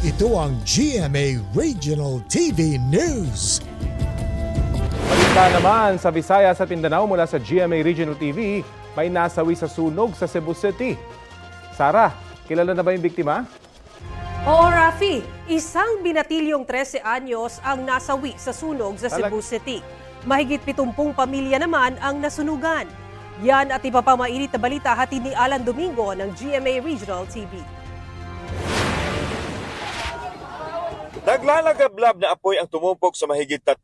Ito ang GMA Regional TV News. Balita naman sa Visayas at Mindanao mula sa GMA Regional TV, may nasawi sa sunog sa Cebu City. Sara, kilala na ba yung biktima? Oo, Rafi, isang binatilyong 13 anyos ang nasawi sa sunog sa Cebu City. Mahigit 70 pamilya naman ang nasunugan. Yan at iba pa mainit na balita hatid ni Alan Domingo ng GMA Regional TV. Naglalagablab na apoy ang tumumpok sa mahigit 30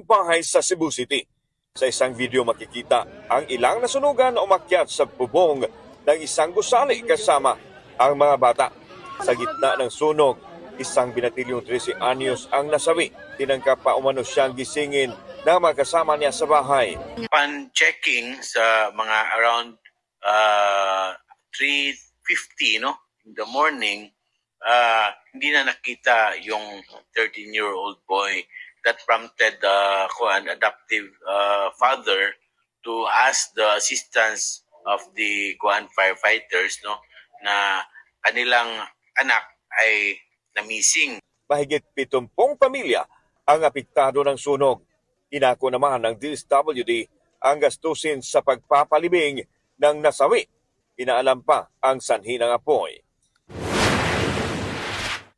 bahay sa Cebu City. Sa isang video makikita ang ilang nasunugan na umakyat sa bubong ng isang gusali kasama ang mga bata. Sa gitna ng sunog, isang binatilyong 13 anyos ang nasawi. Tinangka pa umano siyang gisingin na magkasama niya sa bahay. Upon checking sa mga around 3:50 in the morning, hindi na nakita yung 13-year-old boy. That prompted the adoptive father to ask the assistance of the firefighters na kanilang anak ay na-missing. Mahigit 70 pamilya ang apektado ng sunog. Inako naman ng DSWD ang gastusin sa pagpapalibing ng nasawi. Inaalam pa ang sanhi ng apoy.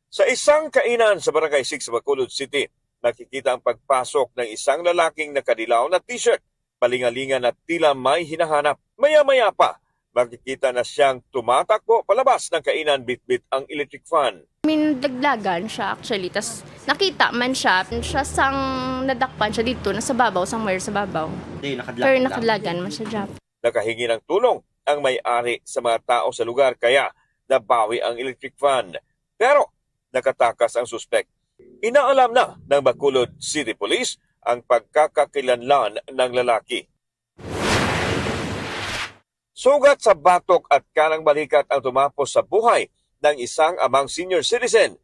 Sa isang kainan sa Barangay 6 Bacolod City, nakikita ang pagpasok ng isang lalaking nakadilaw na t-shirt, palingalingan at tila may hinahanap. Maya-maya pa, makikita na siyang tumatakbo palabas ng kainan bitbit ang electric fan. Dagdagan siya actually, tas nakita man siya sang nadakpan siya dito, nasa babaw, somewhere sa babaw. Pero nakadlagan man siya dyan. Nakahingi ng tulong ang may-ari sa mga tao sa lugar kaya nabawi ang electric fan. Pero nakatakas ang suspect. Inaalam na ng Bacolod City Police ang pagkakakilanlan ng lalaki. Sugat sa batok at kanang balikat ang tumapos sa buhay ng isang amang senior citizen.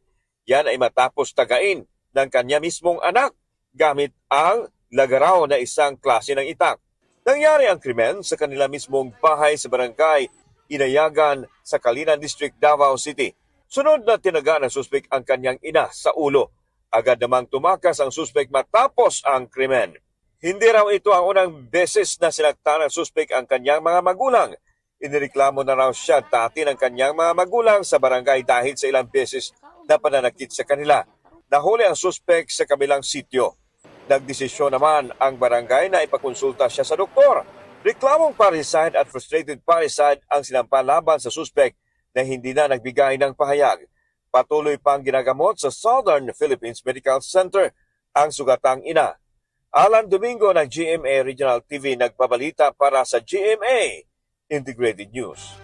Yan ay matapos tagain ng kanya mismong anak gamit ang lagaraw na isang klase ng itak. Nangyari ang krimen sa kanila mismong bahay sa barangay Inayagan sa Calinan District, Davao City. Sunod na tinaga ng suspek ang kanyang ina sa ulo. Agad namang tumakas ang suspek matapos ang krimen. Hindi raw ito ang unang beses na sinaktan ng suspek ang kanyang mga magulang. Inireklamo na raw siya dati ng kanyang mga magulang sa barangay dahil sa ilang beses na pananakit sa kanila. Nahuli ang suspek sa kabilang sityo. Nagdesisyon naman ang barangay na ipakonsulta siya sa doktor. Reklamong parricide at frustrated parricide ang sinampa laban sa suspek na hindi na nagbigay ng pahayag. Patuloy pang ginagamot sa Southern Philippines Medical Center ang sugatang ina. Alan Domingo ng GMA Regional TV nagpabalita para sa GMA Integrated News.